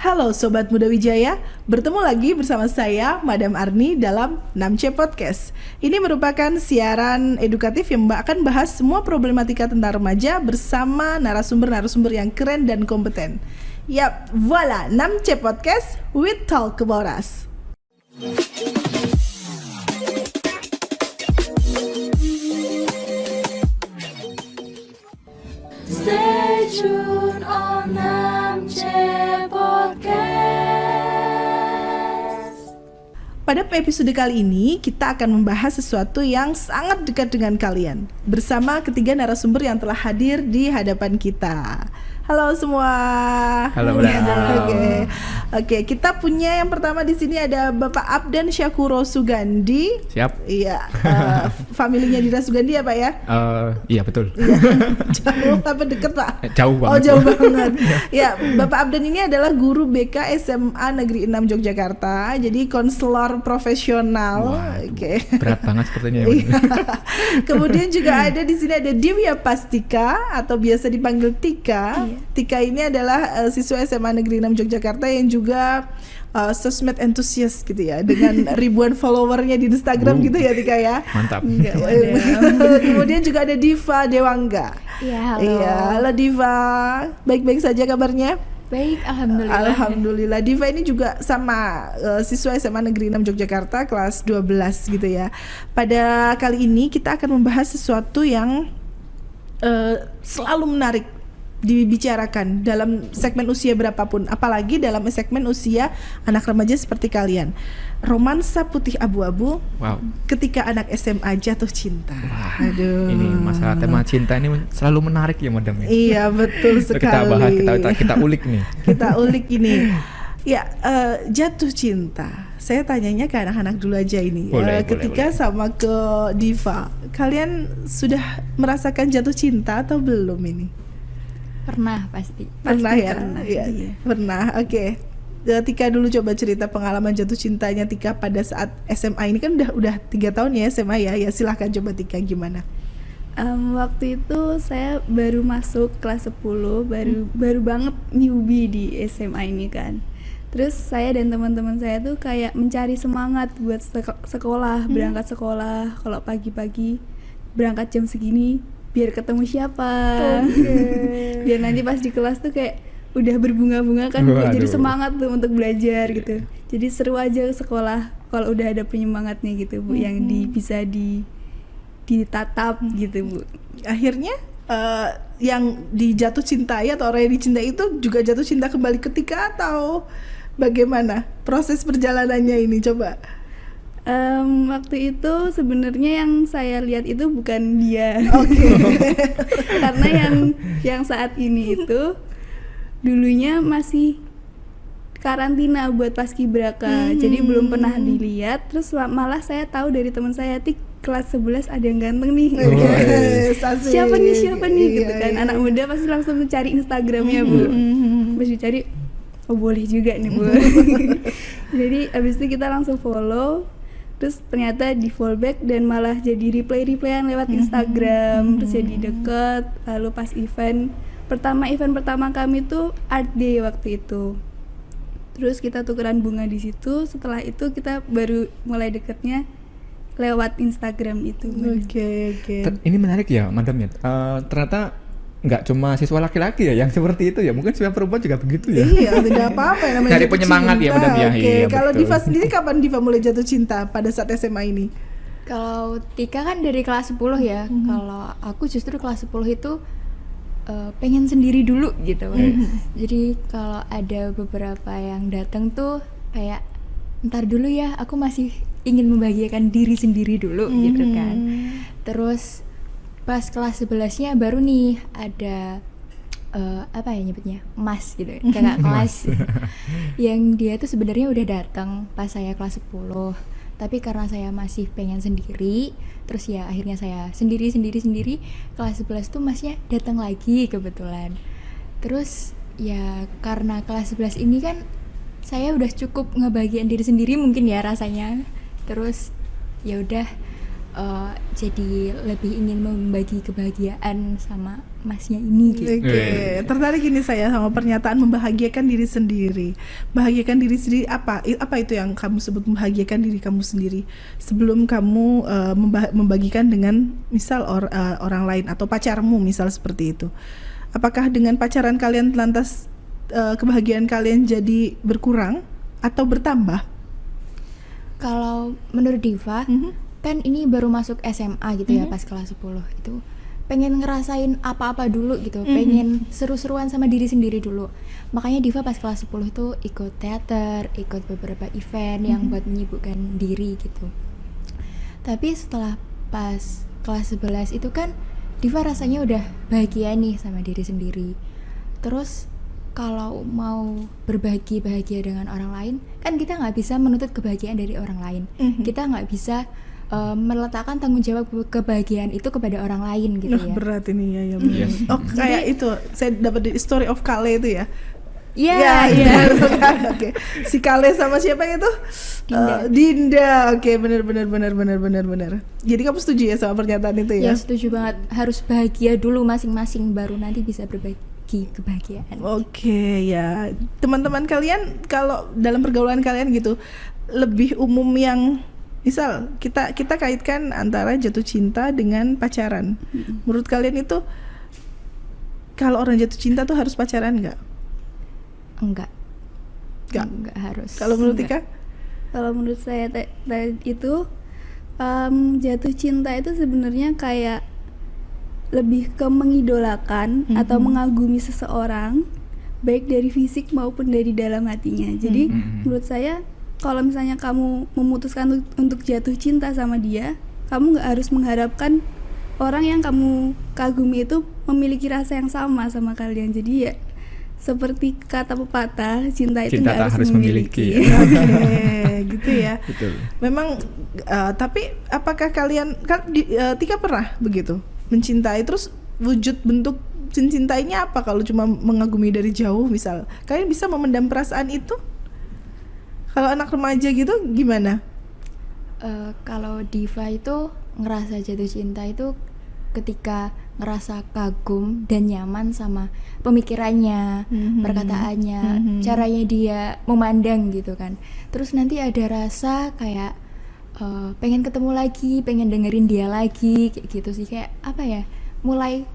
Halo Sobat Muda Wijaya, bertemu lagi bersama saya, Madam Arni dalam 6C Podcast. Ini merupakan siaran edukatif yang akan bahas semua problematika tentang remaja bersama narasumber-narasumber yang keren dan kompeten. Yap, voila, 6C Podcast, we talk about us. Stay tuned on 6C Podcast. Pada episode kali ini, kita akan membahas sesuatu yang sangat dekat dengan kalian bersama ketiga narasumber yang telah hadir di hadapan kita. Halo semua. Halo. Oke, kita punya yang pertama di sini ada Bapak Abdan Syakuro Sugandi. Siap. Iya, familinya Dira Sugandi ya Pak ya? Iya betul. Jauh apa deket Pak? Jauh banget. Oh jauh banget. Ya, Bapak Abdan ini adalah guru BK SMA Negeri 6 Yogyakarta. Jadi konselor profesional. Waduh, Oke. berat banget sepertinya ya. Iya. Kemudian juga ada di sini ada Divya Pastika atau biasa dipanggil Tika. Iya. Tika ini adalah siswa SMA Negeri 6 Yogyakarta yang juga sosmed entusias gitu ya, dengan ribuan followernya di Instagram gitu ya Tika ya. Mantap. Kemudian juga ada Diva Dewangga. Iya, halo. Iya, halo Diva. Baik-baik saja kabarnya? Baik, alhamdulillah. Alhamdulillah. Diva ini juga sama siswa SMA Negeri 6 Yogyakarta kelas 12 gitu ya. Pada kali ini kita akan membahas sesuatu yang selalu menarik dibicarakan dalam segmen usia berapapun, apalagi dalam segmen usia anak remaja seperti kalian. Romansa putih abu-abu Wow. ketika anak SMA jatuh cinta. Wah, Aduh. ini masalah tema cinta ini selalu menarik ya Madam ya. Iya, betul sekali. Kita bahas, kita ulik nih. Kita ulik ini. Ya, jatuh cinta. Saya tanyanya ke anak-anak dulu aja ini. Boleh, Ketika boleh. sama ke Diva, kalian sudah merasakan jatuh cinta atau belum ini? Pernah pasti. Pernah Pasti ya? Pernah. Iya, Iya. pernah. Oke. Tika dulu coba cerita pengalaman jatuh cintanya Tika pada saat SMA ini, kan udah 3 tahun ya SMA ya. Ya silahkan coba Tika, gimana? Waktu itu saya baru masuk kelas 10, baru banget newbie di SMA ini kan. Terus saya dan teman-teman saya tuh kayak mencari semangat buat sekolah, berangkat sekolah. Kalau pagi-pagi berangkat jam segini biar ketemu siapa. Biar nanti pas di kelas tuh kayak udah berbunga-bunga kan, jadi Waduh. semangat tuh untuk belajar gitu. Jadi seru aja sekolah kalau udah ada penyemangatnya gitu Bu, yang bisa ditatap gitu Bu. Akhirnya yang dijatuh cintai atau orang yang dicintai itu juga jatuh cinta kembali ketika, atau bagaimana proses perjalanannya ini, coba? Waktu itu sebenarnya yang saya lihat itu bukan dia. Oke. Karena yang saat ini itu dulunya masih karantina buat paskibraka, jadi belum pernah dilihat. Terus malah saya tahu dari teman saya, Tik, kelas 11 ada yang ganteng nih. Yes, asik. Siapa nih gitu Iya, kan. iya. Anak muda pasti langsung cari Instagramnya Bu. Pas dicari, oh boleh juga nih Bu. Jadi abis itu kita langsung follow. Terus ternyata di follow back dan malah jadi replay-replayan lewat Instagram. Terus jadi deket. Lalu pas event pertama kami tuh art day waktu itu. Terus kita tukeran bunga di situ. Setelah itu kita baru mulai deketnya lewat Instagram itu. Oke. Ini menarik ya Madam ya. Ternyata nggak cuma siswa laki-laki ya yang seperti itu ya, mungkin siswa perempuan juga begitu ya. Iya, tidak apa-apa yang namanya Cari jatuh penyemangat ya, cinta. Madam ya. Oke, Iya, kalau betul. Diva sendiri kapan Diva mulai jatuh cinta pada saat SMA ini? Kalau Tika kan dari kelas 10 ya. Kalau aku justru kelas 10 itu pengen sendiri dulu gitu. Jadi kalau ada beberapa yang datang tuh kayak ntar dulu ya, aku masih ingin membahagiakan diri sendiri dulu gitu kan. Terus pas kelas 11-nya baru nih ada apa ya nyebutnya, mas gitu, kakak kelas yang dia tuh sebenarnya udah datang pas saya kelas 10, tapi karena saya masih pengen sendiri, terus ya akhirnya saya sendiri kelas 11 tuh masnya datang lagi kebetulan. Terus ya karena kelas 11 ini kan saya udah cukup ngebahagiain diri sendiri mungkin ya rasanya. Terus ya udah jadi lebih ingin membagi kebahagiaan sama masnya ini gitu. Oke, tertarik ini saya sama pernyataan membahagiakan diri sendiri. Bahagiakan diri sendiri apa? Apa itu yang kamu sebut membahagiakan diri kamu sendiri sebelum kamu membagikan dengan misal orang lain atau pacarmu misal seperti itu. Apakah dengan pacaran kalian lantas kebahagiaan kalian jadi berkurang atau bertambah? Kalau menurut Diva, kan ini baru masuk SMA gitu ya, pas kelas 10 itu pengen ngerasain apa-apa dulu gitu, pengen seru-seruan sama diri sendiri dulu. Makanya Diva pas kelas 10 itu ikut teater, ikut beberapa event yang buat menyibukkan diri gitu. Tapi setelah pas kelas 11 itu kan Diva rasanya udah bahagia nih sama diri sendiri. Terus kalau mau berbagi bahagia dengan orang lain, kan kita nggak bisa menuntut kebahagiaan dari orang lain. Kita nggak bisa meletakkan tanggung jawab kebahagiaan itu kepada orang lain gitu ya. Berat ini ya benar. Oh kayak itu saya dapat di Story of Kale itu ya. Iya. Oke. Si Kale sama siapa itu? Dinda. Oke, benar. Jadi kamu setuju ya sama pernyataan itu ya? Ya setuju banget. Harus bahagia dulu masing-masing baru nanti bisa berbagi kebahagiaan. Oke, ya. Teman-teman kalian kalau dalam pergaulan kalian gitu lebih umum yang misal kita kaitkan antara jatuh cinta dengan pacaran. Menurut kalian itu kalau orang jatuh cinta tuh harus pacaran nggak? Enggak harus. Kalau menurut Tika? Kalau menurut saya itu jatuh cinta itu sebenarnya kayak lebih ke mengidolakan atau mengagumi seseorang, baik dari fisik maupun dari dalam hatinya. Jadi menurut saya kalau misalnya kamu memutuskan untuk jatuh cinta sama dia, kamu nggak harus mengharapkan orang yang kamu kagumi itu memiliki rasa yang sama kalian. Jadi ya seperti kata pepatah, cinta itu nggak harus memiliki. Oke, gitu ya. Betul. Memang tapi apakah kalian Tika pernah begitu mencintai, terus wujud bentuk mencintainya apa? Kalau cuma mengagumi dari jauh misal, kalian bisa memendam perasaan itu? Kalau anak remaja gitu gimana? Kalau Diva itu ngerasa jatuh cinta itu ketika ngerasa kagum dan nyaman sama pemikirannya, perkataannya, caranya dia memandang gitu kan. Terus nanti ada rasa kayak pengen ketemu lagi, pengen dengerin dia lagi, kayak gitu sih. Kayak apa ya, mulai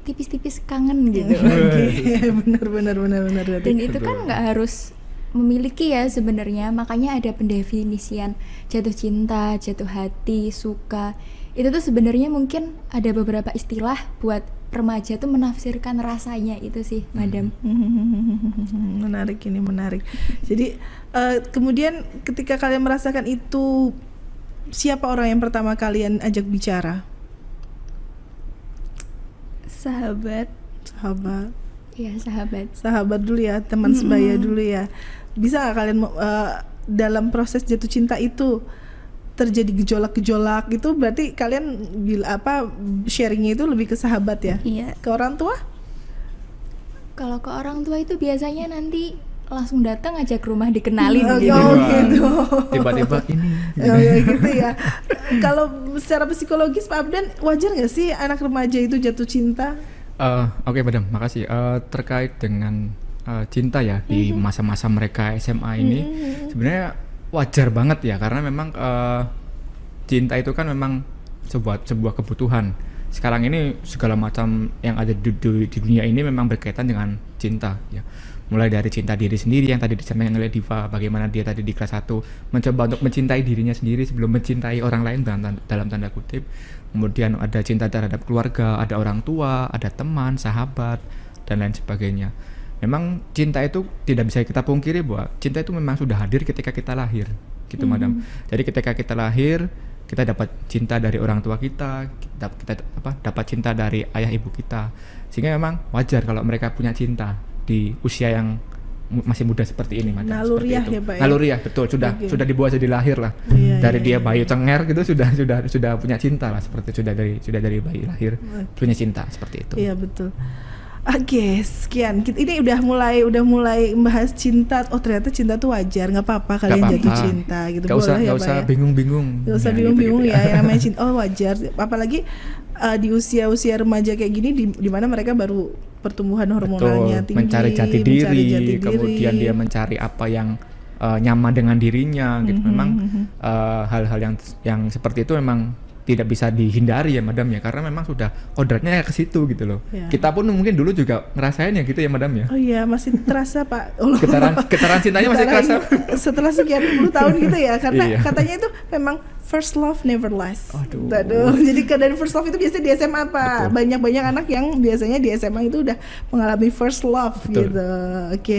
tipis-tipis kangen gitu. Benar. Dan itu kan nggak harus memiliki ya sebenarnya, makanya ada pendefinisian jatuh cinta, jatuh hati, suka. Itu tuh sebenarnya mungkin ada beberapa istilah buat remaja tuh menafsirkan rasanya itu sih, Madam. Menarik. Jadi kemudian ketika kalian merasakan itu, siapa orang yang pertama kalian ajak bicara? Sahabat. Iya, Sahabat dulu ya, teman sebaya dulu ya. Bisa nggak kalian dalam proses jatuh cinta itu terjadi gejolak-gejolak gitu, berarti kalian sharingnya itu lebih ke sahabat ya? Iya. Ke orang tua? Kalau ke orang tua itu biasanya nanti langsung datang aja ke rumah dikenalin gitu. Gitu. Tiba-tiba ini. Gitu ya. Kalau secara psikologis Pak Abdan, wajar nggak sih anak remaja itu jatuh cinta? Oke, Madam, makasih. Terkait dengan cinta ya di masa-masa mereka SMA ini, sebenarnya wajar banget ya, karena memang cinta itu kan memang sebuah kebutuhan. Sekarang ini segala macam yang ada di dunia ini memang berkaitan dengan cinta ya. Mulai dari cinta diri sendiri yang tadi disampaikan oleh Diva, bagaimana dia tadi di kelas 1 mencoba untuk mencintai dirinya sendiri sebelum mencintai orang lain dalam tanda kutip. Kemudian ada cinta terhadap keluarga, ada orang tua, ada teman, sahabat, dan lain sebagainya. Memang cinta itu tidak bisa kita pungkiri bahwa cinta itu memang sudah hadir ketika kita lahir, gitu Madam. Jadi ketika kita lahir, kita dapat cinta dari orang tua kita dapat cinta dari ayah ibu kita. Sehingga memang wajar kalau mereka punya cinta di usia yang masih muda seperti ini, Madam. Naluriah ya, Pak. Naluriah, betul. Sudah dibawa jadi lahir lah. Dari dia bayi cenger gitu sudah punya cinta lah, seperti sudah dari bayi lahir punya cinta seperti itu. Iya, betul. Oke, sekian. Ini udah mulai membahas cinta. Oh ternyata cinta tuh wajar, nggak apa-apa kalian Nggak jatuh apa-apa. cinta gitu. Gak usah, Boleh ya, gak Pak, usah ya? bingung-bingung. Gak usah Nah, bingung-bingung gitu-gitu ya, yang namanya cinta. Oh wajar. Apalagi di usia-usia remaja kayak gini, di mana mereka baru pertumbuhan hormonalnya Betul, tinggi, mencari jati mencari diri, jati kemudian dia mencari apa yang nyaman dengan dirinya gitu. Memang hal-hal yang seperti itu memang tidak bisa dihindari ya madam ya, karena memang sudah kodratnya ke situ gitu loh. Ya. Kita pun mungkin dulu juga ngerasain ya gitu ya madam ya. Oh iya, masih terasa Pak. Oh, Getaran cintanya masih kerasa. setelah sekian puluh tahun gitu ya, karena Iya. katanya itu memang first love never last. Aduh. Jadi dari first love itu biasanya di SMA Pak. Betul. Banyak anak yang biasanya di SMA itu udah mengalami first love Betul. gitu. Oke.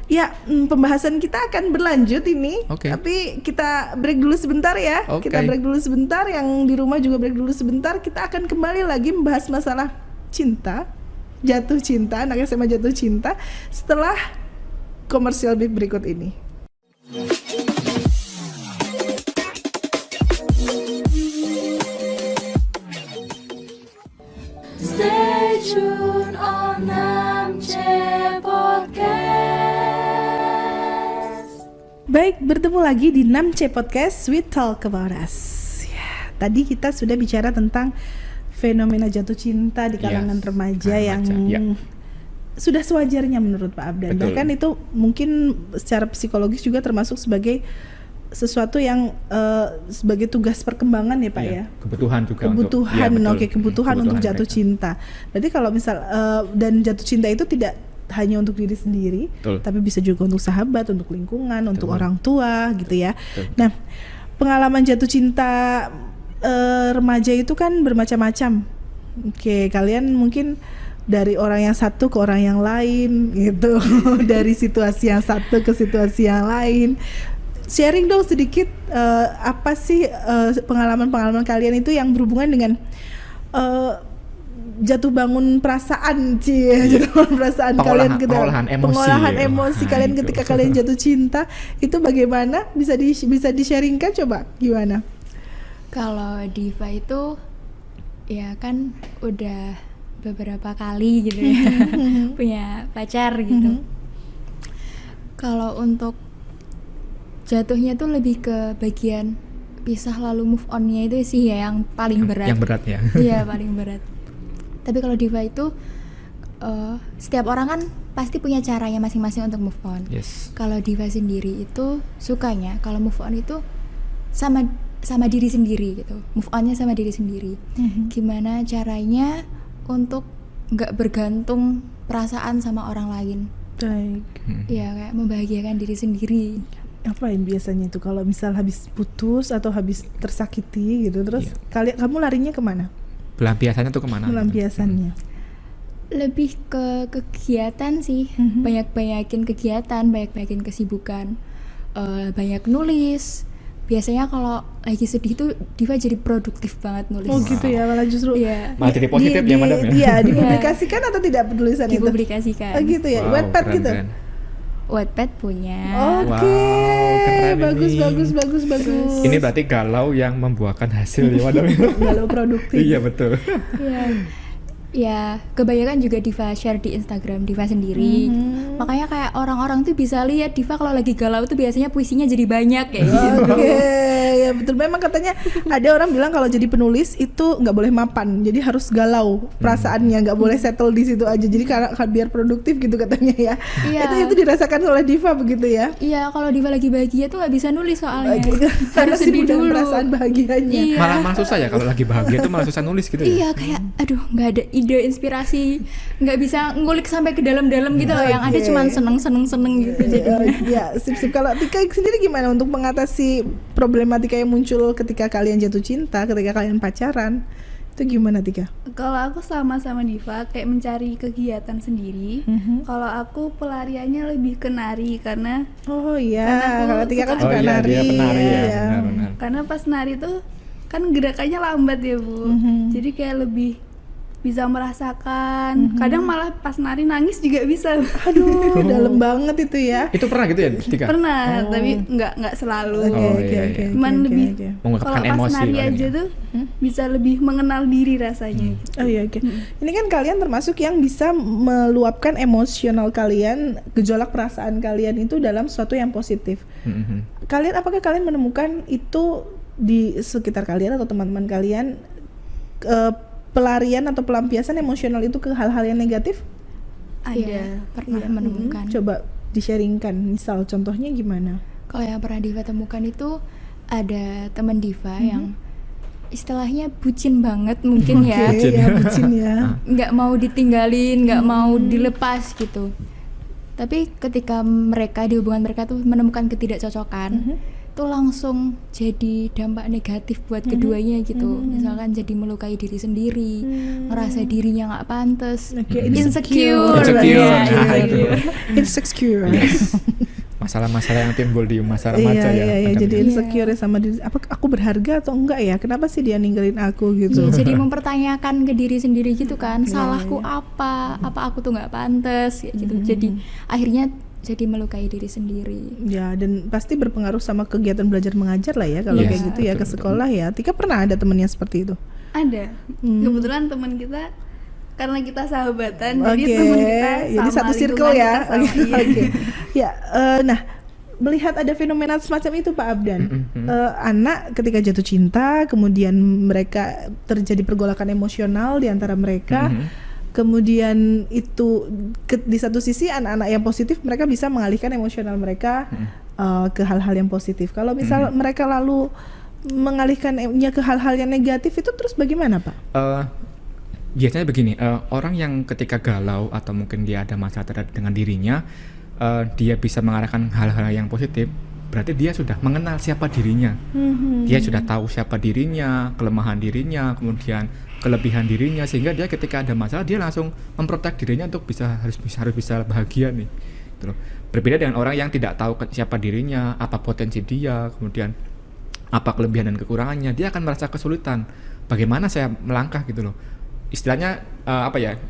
Ya, pembahasan kita akan berlanjut ini. Oke. Tapi kita break dulu sebentar ya. Oke. Kita break dulu sebentar, yang di rumah juga break dulu sebentar. Kita akan kembali lagi membahas masalah cinta, jatuh cinta, anak SMA jatuh cinta setelah komersial break berikut ini. Stay tuned on Namche Podcast. Baik, bertemu lagi di 6C Podcast We Talk About Us. Ya, tadi kita sudah bicara tentang fenomena jatuh cinta di kalangan Yes, remaja remaja, yang ya. sudah sewajarnya menurut Pak Abdan. Betul. Bahkan itu mungkin secara psikologis juga termasuk sebagai sesuatu yang sebagai tugas perkembangan ya Pak Iya, ya. kebutuhan juga Kebutuhan, untuk, oke, kebutuhan untuk jatuh mereka. cinta. Jadi kalau misal dan jatuh cinta itu tidak hanya untuk diri sendiri, Betul. tapi bisa juga untuk sahabat, untuk lingkungan, untuk Betul. orang tua gitu ya. Betul. Nah, pengalaman jatuh cinta remaja itu kan bermacam-macam. Oke, kalian mungkin dari orang yang satu ke orang yang lain gitu, dari situasi yang satu ke situasi yang lain. Sharing dong sedikit apa sih pengalaman-pengalaman kalian itu yang berhubungan dengan jatuh bangun perasaan, jatuh bangun perasaan kalian gitu. Pengolahan emosi. Pengolahan emosi Nah, kalian itu. ketika kalian jatuh cinta itu bagaimana? Bisa di-sharingkan coba gimana? Kalau Diva itu ya kan udah beberapa kali gitu ya punya pacar gitu. Kalau untuk jatuhnya tuh lebih ke bagian pisah lalu move on-nya itu sih ya yang paling berat. Yang berat ya. Iya paling berat. Tapi kalau Diva itu setiap orang kan pasti punya caranya masing-masing untuk move on. Yes. Kalau Diva sendiri itu sukanya kalau move on itu sama diri sendiri gitu. Move on-nya sama diri sendiri. Gimana caranya untuk nggak bergantung perasaan sama orang lain? Baik. Ya kayak membahagiakan diri sendiri. Apa yang biasanya itu kalau misal habis putus atau habis tersakiti gitu, terus kamu larinya kemana? Pelampiasannya tuh kemana? Pelampiasannya. Lebih ke kegiatan sih. Banyak-banyakin kegiatan, banyak-banyakin kesibukan. Banyak nulis. Biasanya kalau lagi sedih tuh Diva jadi produktif banget nulis. Oh gitu ya, malah justru Iya, Malah jadi positif ya madam ya. Iya, dipublikasikan atau tidak tulisan itu? dipublikasikan. Oh gitu ya, Wow, Wattpad keren, gitu. keren. Wattpad punya. Oke, Wow, keren bagus, ini. bagus. Ini berarti galau yang membuahkan hasil ya madam. Galau produktif. Iya betul. Iya. Ya, kebanyakan juga Diva share di Instagram Diva sendiri. Makanya kayak orang-orang tuh bisa lihat Diva kalau lagi galau tuh biasanya puisinya jadi banyak kayak gitu. Oke, ya betul. Memang katanya ada orang bilang kalau jadi penulis itu nggak boleh mapan, jadi harus galau perasaannya, nggak boleh settle di situ aja. Jadi karena biar produktif gitu katanya ya. Iya. Itu dirasakan oleh Diva begitu ya. Iya, kalau Diva lagi bahagia tuh nggak bisa nulis soalnya. Karena Harus sedih sibuk dengan dulu. perasaan bahagianya. Iya. Malah susah ya kalau lagi bahagia tuh malah susah nulis gitu ya. Iya, kayak aduh nggak ada ide inspirasi, nggak bisa ngulik sampai ke dalam-dalam gitu loh. Yang ada Oke. cuman seneng gitu jadinya. Ya, sip. Kalau Tika sendiri gimana untuk mengatasi problematika yang muncul ketika kalian jatuh cinta, ketika kalian pacaran? Itu gimana Tika? Kalau aku sama Diva kayak mencari kegiatan sendiri. Kalau aku pelariannya lebih ke nari karena Oh iya, Karena aku kalau Tika kan suka- suka iya, nari. dia penari ya. Iya. Benar-benar. pas nari tuh kan gerakannya lambat ya Bu. Jadi kayak lebih bisa merasakan. Kadang malah pas nari nangis juga bisa. Aduh, dalam banget itu ya. Itu pernah gitu ya, Tika? Pernah, tapi nggak selalu. Oke, Oh, oke, iya, oke. iya. Cuman oke, lebih oke. Mengungkapkan kalau pas emosi nari paling aja ya. tuh bisa lebih mengenal diri rasanya. Gitu. Oh iya, oke. Ini kan kalian termasuk yang bisa meluapkan emosional kalian, gejolak perasaan kalian itu dalam sesuatu yang positif. Mhm. Apakah kalian menemukan itu di sekitar kalian atau teman-teman kalian, pelarian atau pelampiasan emosional itu ke hal-hal yang negatif? Iya, pernah Iya. menemukan. Coba di-sharingkan, misal contohnya gimana? Kalau yang pernah Diva temukan itu ada teman Diva yang istilahnya bucin banget mungkin ya, Oke, ya bucin ya. nggak mau ditinggalin, nggak mau dilepas gitu. Tapi ketika mereka di hubungan mereka tuh menemukan ketidakcocokan, itu langsung jadi dampak negatif buat keduanya gitu. Misalkan jadi melukai diri sendiri, ngerasa dirinya nggak pantas, Oke, insecure, Insecure, Iya, nah, insecure. Insecure. Masalah-masalah yang timbul di masa Iya, remaja ya. iya, Madam jadi ya. insecure sama diri. Apa aku berharga atau enggak ya? Kenapa sih dia ninggalin aku gitu? Iya, jadi mempertanyakan ke diri sendiri gitu kan, salahku apa aku tuh nggak pantas kayak gitu. Jadi akhirnya jadi melukai diri sendiri. Ya, dan pasti berpengaruh sama kegiatan belajar mengajar lah ya kalau Iya, kayak gitu ya, ke betul, sekolah ya. Tika pernah ada temennya seperti itu? Ada. Kebetulan teman kita karena kita sahabatan, Oke, jadi teman kita jadi sama satu circle lingkungan ya. kita sama, iya. Oke. Ya, nah, melihat ada fenomena semacam itu Pak Abdan, anak ketika jatuh cinta, kemudian mereka terjadi pergolakan emosional di antara mereka. Kemudian itu di satu sisi anak-anak yang positif mereka bisa mengalihkan emosional mereka ke hal-hal yang positif. Kalau misal mereka lalu mengalihkannya ke hal-hal yang negatif itu terus bagaimana Pak? Biasanya begini, orang yang ketika galau atau mungkin dia ada masalah dengan dirinya, dia bisa mengarahkan hal-hal yang positif. Berarti dia sudah mengenal siapa dirinya. Dia sudah tahu siapa dirinya, kelemahan dirinya, kemudian kelebihan dirinya, sehingga dia ketika ada masalah dia langsung memprotek dirinya untuk harus bisa bahagia nih. Gitu loh. Berbeda dengan orang yang tidak tahu siapa dirinya, apa potensi dia, kemudian apa kelebihan dan kekurangannya, dia akan merasa kesulitan. Bagaimana saya melangkah gitu loh. Istilahnya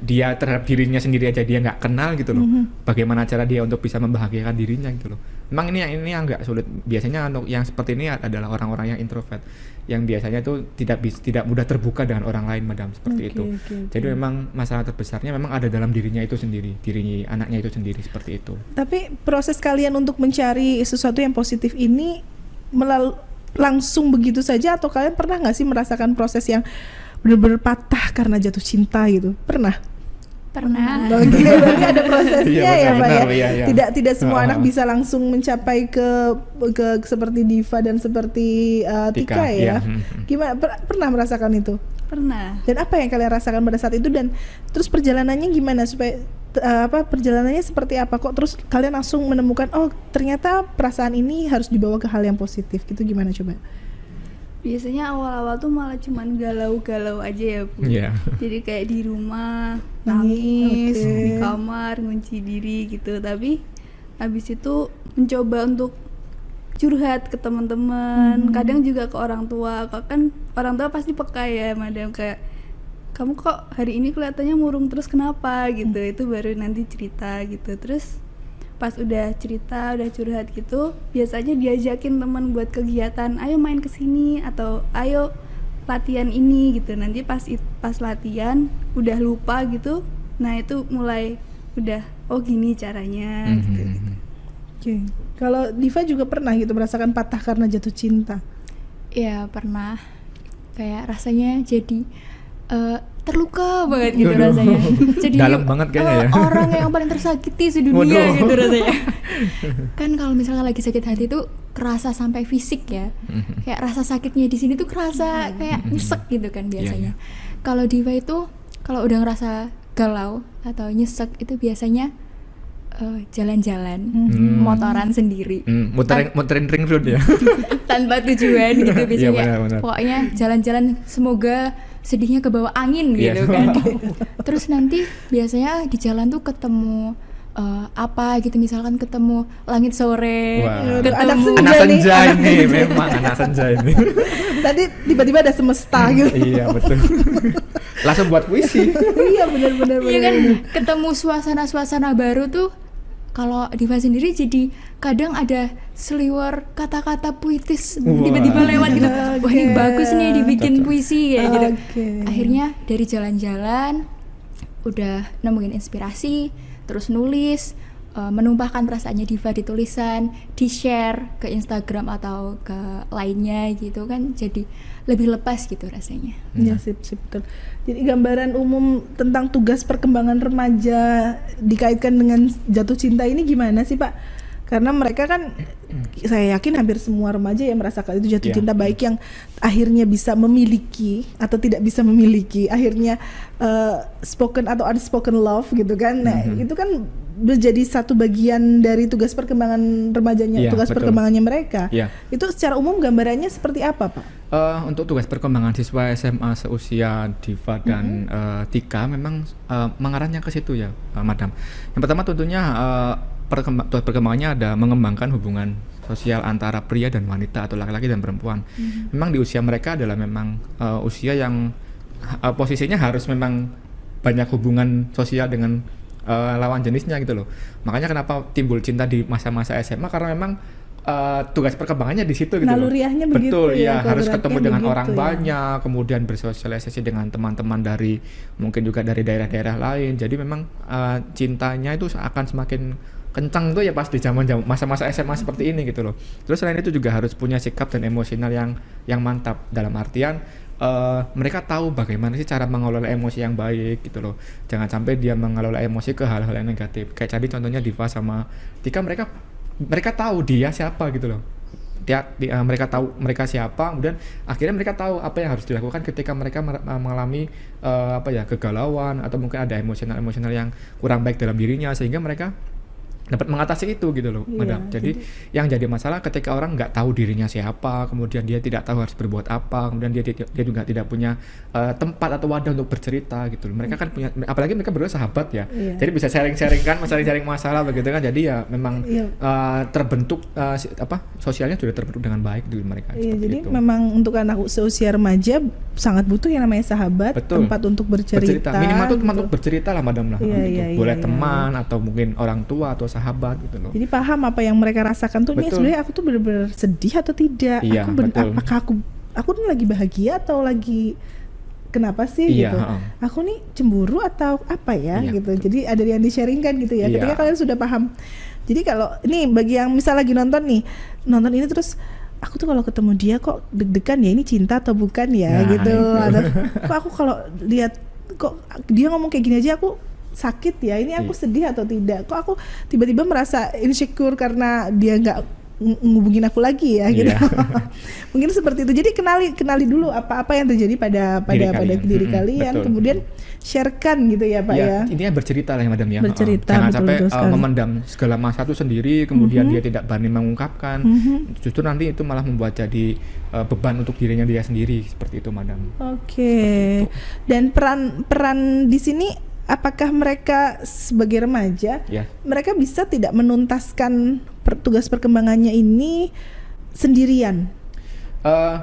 dia terhadap dirinya sendiri aja dia nggak kenal gitu loh. Bagaimana cara dia untuk bisa membahagiakan dirinya gitu loh. Memang ini yang agak sulit. Biasanya untuk yang seperti ini adalah orang-orang yang introvert, yang biasanya tuh tidak mudah terbuka dengan orang lain, Madam, seperti itu. Jadi memang masalah terbesarnya memang ada dalam dirinya itu sendiri, diri anaknya itu sendiri, seperti itu. Tapi proses kalian untuk mencari sesuatu yang positif ini langsung begitu saja, atau kalian pernah nggak sih merasakan proses yang benar-benar patah karena jatuh cinta gitu? Pernah? Pernah. Oke, berarti ada prosesnya Iya, ya Pak ya. benar, iya. Tidak semua anak bisa langsung mencapai ke seperti Diva dan seperti Tika ya. iya. Gimana, pernah merasakan itu? Pernah. Dan apa yang kalian rasakan pada saat itu, dan terus perjalanannya gimana supaya perjalanannya seperti apa kok terus kalian langsung menemukan oh ternyata perasaan ini harus dibawa ke hal yang positif gitu, gimana coba? Biasanya awal-awal tuh malah cuman galau-galau aja ya Bu. Iya. Jadi kayak di rumah Nangis, nangis, oke. di kamar ngunci diri gitu. Tapi habis itu mencoba untuk curhat ke teman-teman, kadang juga ke orang tua. Kan orang tua pasti peka ya, Madam, kayak kamu kok hari ini kelihatannya murung terus kenapa gitu. Itu baru nanti cerita gitu. Terus pas udah cerita, udah curhat gitu, biasanya diajakin teman buat kegiatan, ayo main kesini atau ayo latihan ini gitu. Nanti pas latihan udah lupa gitu, nah itu mulai udah oh gini caranya gitu. Oke. Kalau Diva juga pernah gitu merasakan patah karena jatuh cinta? Ya pernah, kayak rasanya jadi terluka banget gitu Aduh. rasanya. Jadi Dalam banget kayaknya ya. Orang yang paling tersakiti sedunia Waduh. gitu rasanya. Kan kalau misalnya lagi sakit hati tuh kerasa sampai fisik ya. Kayak rasa sakitnya di sini tuh kerasa kayak nyesek gitu kan biasanya. Kalau Diva itu kalau udah ngerasa galau atau nyesek itu biasanya jalan-jalan, motoran sendiri. Muterin ring road ya. Tanpa tujuan gitu biasanya. benar. Pokoknya jalan-jalan semoga sedihnya ke bawah angin Iya. gitu kan. Terus nanti biasanya di jalan tuh ketemu apa gitu, misalkan ketemu langit sore, Wah. Anak ketemu senja Anak senja nih, ini memang anak senja ini. Tadi tiba-tiba ada semesta gitu. Iya betul. Langsung buat puisi. Iya benar-benar. Iya kan, ketemu suasana-suasana baru tuh. Kalau Diva sendiri jadi kadang ada seliwer kata-kata puitis Wah. tiba-tiba lewat gitu. Wah ini Oke. bagus nih dibikin puisi kayak gitu. Oke. Akhirnya dari jalan-jalan udah nemuin inspirasi, terus nulis, menumpahkan perasaannya Diva di tulisan, di-share ke Instagram atau ke lainnya gitu kan, jadi lebih lepas gitu rasanya. Iya sip betul. Jadi gambaran umum tentang tugas perkembangan remaja dikaitkan dengan jatuh cinta ini gimana sih Pak? Karena mereka kan, saya yakin hampir semua remaja yang merasakan itu jatuh Iya. cinta, baik yang akhirnya bisa memiliki atau tidak bisa memiliki, akhirnya spoken atau unspoken love gitu kan. Nah, itu kan menjadi satu bagian dari tugas perkembangan remajanya, Iya, tugas betul. perkembangannya mereka. Iya. Itu secara umum gambarannya seperti apa Pak? Untuk tugas perkembangan siswa SMA seusia Diva dan Tika memang mengarahnya ke situ ya, Madam. Yang pertama tentunya tugas perkembangannya ada mengembangkan hubungan sosial antara pria dan wanita atau laki-laki dan perempuan. Memang di usia mereka adalah memang usia yang posisinya harus memang banyak hubungan sosial dengan lawan jenisnya gitu loh. Makanya kenapa timbul cinta di masa-masa SMA, karena memang tugas perkembangannya di situ gitu loh. Naluriahnya begitu Betul, ya, ya, harus kodratnya ketemu dengan begitu orang ya. banyak, kemudian bersosialisasi dengan teman-teman dari mungkin juga dari daerah-daerah lain. Jadi memang cintanya itu akan semakin kencang tuh ya pas di zaman masa-masa SMA seperti ini gitu loh. Terus selain itu juga harus punya sikap dan emosional yang mantap, dalam artian mereka tahu bagaimana sih cara mengelola emosi yang baik gitu loh. Jangan sampai dia mengelola emosi ke hal-hal yang negatif. Kayak tadi contohnya Diva sama Tika, mereka tahu dia siapa gitu loh. Mereka tahu mereka siapa, kemudian akhirnya mereka tahu apa yang harus dilakukan ketika mereka mengalami kegalauan atau mungkin ada emosional yang kurang baik dalam dirinya, sehingga mereka dapat mengatasi itu gitu loh, Iya, Madam. Jadi yang jadi masalah ketika orang nggak tahu dirinya siapa, kemudian dia tidak tahu harus berbuat apa, kemudian dia juga tidak punya tempat atau wadah untuk bercerita gitu loh. Mereka kan punya, apalagi mereka berdua sahabat ya, Iya. jadi bisa sharing masalah begitu kan. Jadi ya memang Iya. terbentuk sosialnya sudah terbentuk dengan baik di mereka. Iya, seperti jadi itu. memang untuk anak seusia remaja sangat butuh yang namanya sahabat, Betul. tempat untuk bercerita. Minimal tuh tempat gitu. untuk bercerita lah, Madam lah. Iya, Gitu. iya, Boleh iya, teman atau mungkin orang tua atau sahabat gitu loh. Jadi paham apa yang mereka rasakan tuh, ini Betul. sebenarnya aku tuh benar-benar sedih atau tidak? Iya, betul. Apakah aku nih lagi bahagia atau lagi kenapa sih Iya, gitu? heeh. Aku nih cemburu atau apa ya Iya, gitu. Jadi ada yang di-sharingkan gitu ya. Iya. Ketika kalian sudah paham. Jadi kalau ini bagi yang misal lagi nonton ini terus aku tuh kalau ketemu dia kok deg-degan ya, ini cinta atau bukan ya Nah, gitu. itu. Atau kok aku kalau lihat kok dia ngomong kayak gini aja aku sakit ya, ini aku Iya. sedih atau tidak, kok aku tiba-tiba merasa insecure karena dia nggak ngubungin aku lagi ya gitu. Iya. Mungkin seperti itu. Jadi kenali dulu apa yang terjadi pada diri kalian, betul. kemudian sharekan gitu ya Pak ya. Intinya bercerita lah ya, Madam ya. Bercerita, Jangan betul, sampai betul sekali. memendam segala masalah itu sendiri, kemudian dia tidak berani mengungkapkan. Justru nanti itu malah membuat jadi beban untuk dirinya dia sendiri, seperti itu, Madam. Oke. Dan peran di sini, apakah mereka sebagai remaja, Ya. mereka bisa tidak menuntaskan tugas perkembangannya ini sendirian?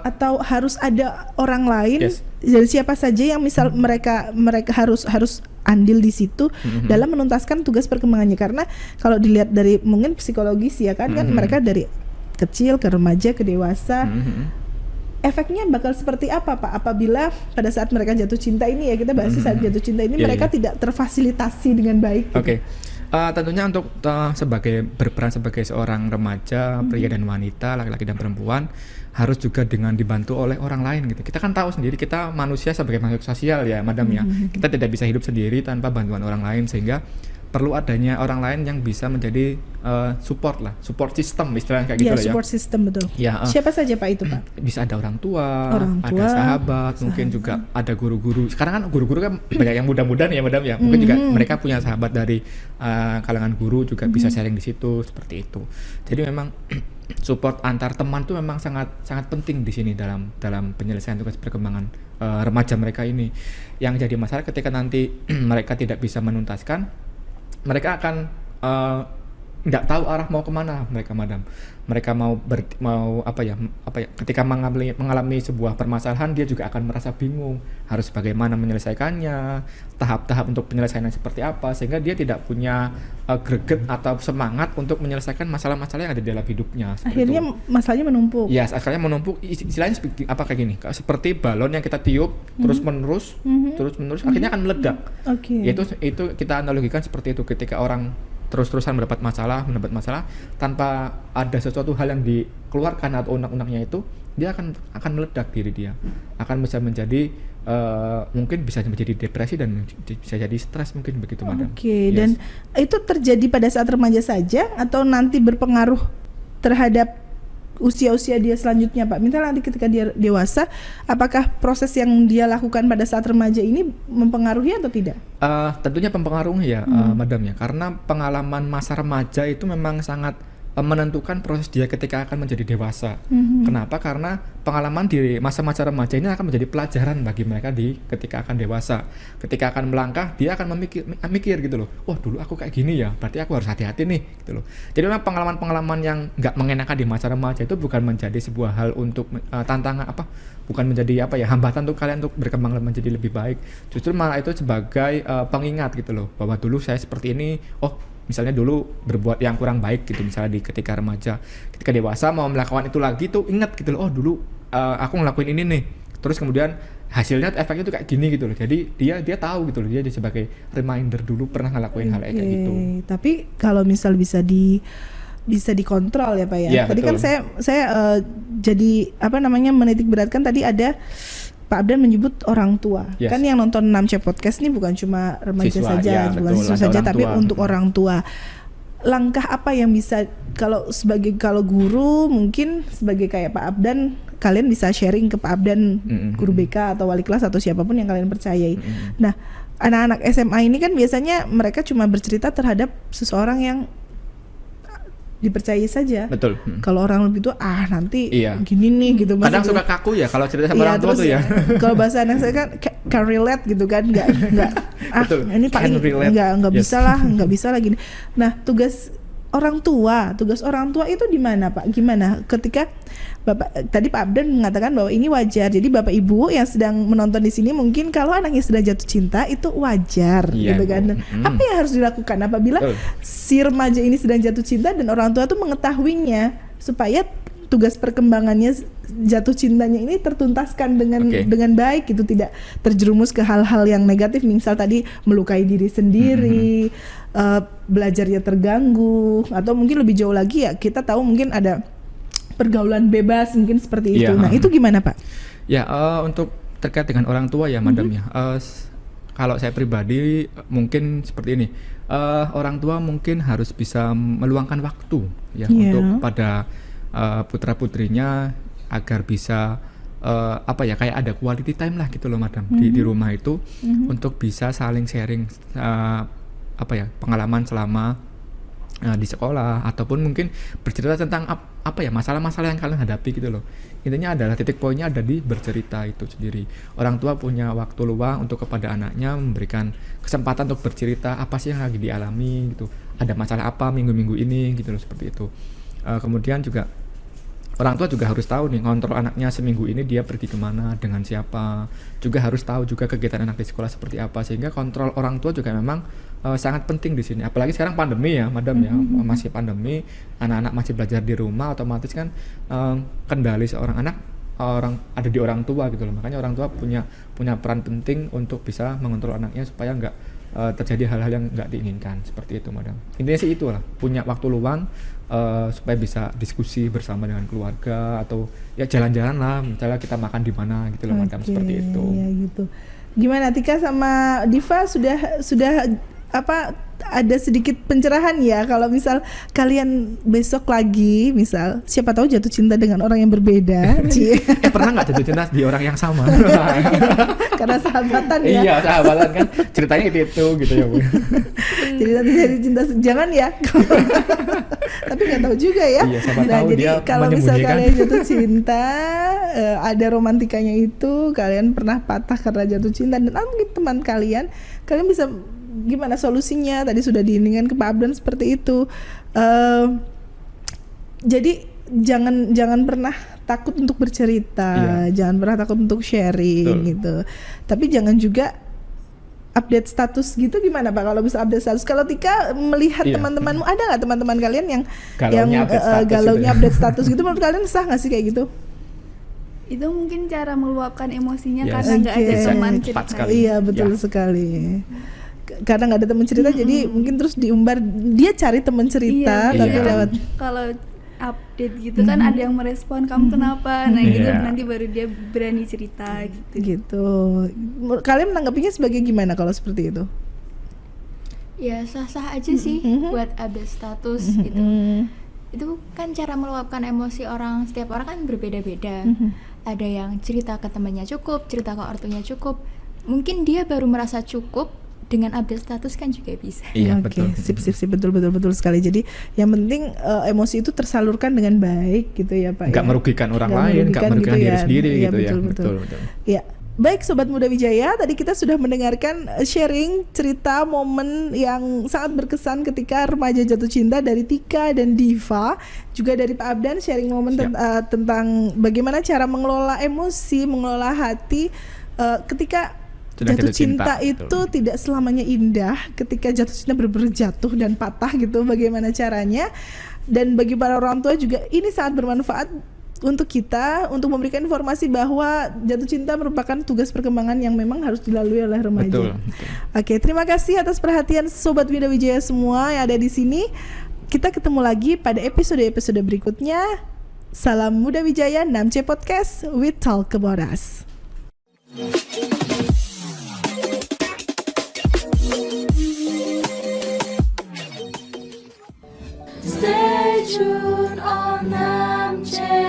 Atau harus ada orang lain, Yes. dari siapa saja yang misal mereka harus andil di situ dalam menuntaskan tugas perkembangannya? Karena kalau dilihat dari mungkin psikologis ya kan mereka dari kecil ke remaja ke dewasa, efeknya bakal seperti apa Pak apabila pada saat mereka jatuh cinta ini ya, kita bahas saat jatuh cinta ini Iya, mereka iya. tidak terfasilitasi dengan baik gitu. Oke. Tentunya untuk berperan sebagai seorang remaja, pria dan wanita, laki-laki dan perempuan, harus juga dengan dibantu oleh orang lain gitu. Kita kan tahu sendiri, kita manusia sebagai makhluk sosial ya, Madam ya. Kita tidak bisa hidup sendiri tanpa bantuan orang lain, sehingga perlu adanya orang lain yang bisa menjadi support system istilahnya kayak gitu Ya, lah ya. support system betul. Ya, Siapa saja Pak itu Pak? bisa ada orang tua, Orang ada tua, sahabat, mungkin juga ada guru-guru. Sekarang kan guru-guru kan banyak yang muda-muda nih ya, Madam ya. Mungkin juga mereka punya sahabat dari kalangan guru, juga bisa sharing di situ, seperti itu. Jadi memang support antar teman tuh memang sangat penting di sini dalam penyelesaian tugas perkembangan remaja mereka ini. Yang jadi masalah ketika nanti mereka tidak bisa menuntaskan, mereka akan nggak tahu arah mau kemana mereka, madam. Mereka mau ketika mengalami sebuah permasalahan, dia juga akan merasa bingung harus bagaimana menyelesaikannya, tahap-tahap untuk penyelesaiannya seperti apa, sehingga dia tidak punya greget atau semangat untuk menyelesaikan masalah-masalah yang ada di dalam hidupnya. Akhirnya masalahnya menumpuk. Ya, akhirnya menumpuk. Istilahnya kayak gini, seperti balon yang kita tiup terus menerus, akhirnya akan meledak. Oke. Itu kita analogikan seperti itu, ketika orang terus-terusan mendapat masalah tanpa ada sesuatu hal yang dikeluarkan atau unek-uneknya itu, dia akan meledak diri dia, akan bisa menjadi mungkin bisa menjadi depresi dan bisa jadi stres, mungkin begitu, madam. Oke. Dan itu terjadi pada saat remaja saja atau nanti berpengaruh terhadap usia-usia dia selanjutnya, Pak? Misalnya nanti ketika dia dewasa, apakah proses yang dia lakukan pada saat remaja ini mempengaruhi atau tidak? Tentunya mempengaruhi ya, madam ya, karena pengalaman masa remaja itu memang sangat menentukan proses dia ketika akan menjadi dewasa. Kenapa? Karena pengalaman di masa-masa remaja ini akan menjadi pelajaran bagi mereka ketika akan dewasa. Ketika akan melangkah, dia akan mikir gitu loh. Wah, dulu aku kayak gini ya, berarti aku harus hati-hati nih, gitu loh. Jadi memang pengalaman-pengalaman yang nggak mengenakan di masa remaja itu bukan menjadi sebuah hal untuk tantangan bukan menjadi hambatan untuk kalian untuk berkembang menjadi lebih baik. Justru malah itu sebagai pengingat gitu loh, bahwa dulu saya seperti ini. Misalnya dulu berbuat yang kurang baik gitu, misalnya ketika remaja, ketika dewasa mau melakukan itu lagi tuh ingat gitu loh, dulu aku ngelakuin ini nih, terus kemudian hasilnya efeknya tuh kayak gini gitu loh. Jadi dia tahu gitu loh, dia sebagai reminder dulu pernah ngelakuin hal kayak gitu. Tapi kalau misal bisa dikontrol ya, Pak ya. Ya, tadi betul. kan saya jadi menitik beratkan tadi ada Pak Abdan menyebut orang tua. Yes. Kan yang nonton 6C Podcast ini bukan cuma remaja Siswa, saja, ya, bukan betul, siswa ada saja, orang tapi tua. untuk orang tua. Langkah apa yang bisa, kalau guru mungkin sebagai kayak Pak Abdan, kalian bisa sharing ke Pak Abdan, guru BK atau wali kelas atau siapapun yang kalian percayai. Nah, anak-anak SMA ini kan biasanya mereka cuma bercerita terhadap seseorang yang dipercaya saja. Betul. Kalau orang lebih tua, nanti Iya. gini nih gitu. Kadang suka kaku ya kalau cerita sama orang tua terus tuh ya. Kalau bahasa anak saya kan can relate gitu kan, nggak Betul. ini paling Can relate. nggak Yes. nggak bisa lah gini. Nah, tugas orang tua itu di mana, Pak? Gimana ketika tadi Pak Abdan mengatakan bahwa ini wajar. Jadi Bapak Ibu yang sedang menonton di sini, mungkin kalau anaknya sedang jatuh cinta itu wajar, Iya, gitu kan. Apa yang harus dilakukan apabila si remaja ini sedang jatuh cinta dan orang tua tuh mengetahuinya, supaya tugas perkembangannya jatuh cintanya ini tertuntaskan dengan baik gitu, tidak terjerumus ke hal-hal yang negatif, misal tadi melukai diri sendiri, belajarnya terganggu, atau mungkin lebih jauh lagi ya, kita tahu mungkin ada pergaulan bebas mungkin seperti itu. Nah, itu gimana, Pak? Ya, untuk terkait dengan orang tua ya, madam ya. Kalau saya pribadi mungkin seperti ini. Orang tua mungkin harus bisa meluangkan waktu ya untuk pada putra-putrinya agar bisa kayak ada quality time lah gitu loh, madam, di rumah itu, untuk bisa saling sharing pengalaman selama di sekolah, ataupun mungkin bercerita tentang masalah-masalah yang kalian hadapi gitu loh. Intinya adalah titik poinnya ada di bercerita itu sendiri. Orang tua punya waktu luang untuk kepada anaknya memberikan kesempatan untuk bercerita apa sih yang lagi dialami gitu, ada masalah apa minggu-minggu ini gitu loh, seperti itu. Kemudian juga orang tua juga harus tahu nih, ngontrol anaknya seminggu ini dia pergi kemana, dengan siapa. Juga harus tahu juga kegiatan anak di sekolah seperti apa, sehingga kontrol orang tua juga memang sangat penting di sini. Apalagi sekarang pandemi ya, madam ya, masih pandemi, anak-anak masih belajar di rumah, otomatis kan kendali seorang anak ada di orang tua gitu loh. Makanya orang tua punya peran penting untuk bisa mengontrol anaknya supaya nggak terjadi hal-hal yang nggak diinginkan, seperti itu, madam. Intinya sih itulah, punya waktu luang supaya bisa diskusi bersama dengan keluarga, atau ya jalan-jalan lah, misalnya kita makan di mana gitu loh, madam, seperti itu. Ya gitu. Gimana Tika sama Diva, sudah ada sedikit pencerahan ya, kalau misal kalian besok lagi misal siapa tahu jatuh cinta dengan orang yang berbeda. Pernah nggak jatuh cinta di orang yang sama? Karena sahabatan ya. Iya, sahabatan kan, ceritanya itu gitu ya, Bu. Jadi nanti jadi cinta jangan ya. Tapi nggak tahu juga ya. Iya, siapa Nah, tahu jadi dia kalau misal menyembunyikan. kalian jatuh cinta, ada romantikanya itu, kalian pernah patah karena jatuh cinta, dan mungkin teman kalian bisa gimana solusinya? Tadi sudah diinginkan ke Pak Abdan seperti itu. Jadi jangan pernah takut untuk bercerita, jangan pernah takut untuk sharing gitu. Tapi jangan juga update status gitu. Gimana Pak kalau bisa update status? Kalau Tika melihat teman-temanmu, ada nggak teman-teman kalian yang galaunya update status gitu? Menurut kalian sah nggak sih kayak gitu? Itu mungkin cara meluapkan emosinya karena nggak ada teman cerita. Iya betul sekali. Karena nggak ada teman cerita, jadi mungkin terus diumbar, dia cari teman cerita tapi lewat. Kalau update gitu kan ada yang merespon kamu kenapa, nah gitu nanti baru dia berani cerita gitu. Kalian menanggapinya sebagai gimana kalau seperti itu? Ya sah-sah aja sih buat update status gitu. Itu kan cara meluapkan emosi orang, setiap orang kan berbeda-beda. Ada yang cerita ke temannya cukup, cerita ke ortunya cukup. Mungkin dia baru merasa cukup, dengan update status kan juga bisa. Iya, betul. betul. Sip, betul sekali. Jadi yang penting emosi itu tersalurkan dengan baik gitu ya Pak. Nggak merugikan orang lain, nggak merugikan diri sendiri gitu ya. Betul. Ya. Baik Sobat Muda Wijaya, tadi kita sudah mendengarkan sharing cerita momen yang sangat berkesan ketika remaja jatuh cinta dari Tika dan Diva, juga dari Pak Abdan sharing momen tentang bagaimana cara mengelola emosi, mengelola hati ketika jatuh cinta itu betul. Tidak selamanya indah. Ketika jatuh cinta benar-benar jatuh dan patah gitu, bagaimana caranya? Dan bagi para orang tua juga ini sangat bermanfaat untuk kita, untuk memberikan informasi bahwa jatuh cinta merupakan tugas perkembangan yang memang harus dilalui oleh remaja. Betul. Oke, terima kasih atas perhatian Sobat Muda Wijaya semua yang ada di sini. Kita ketemu lagi pada episode-episode berikutnya. Salam Muda Wijaya 6C Podcast, we talk about us. Stay tuned on 6J.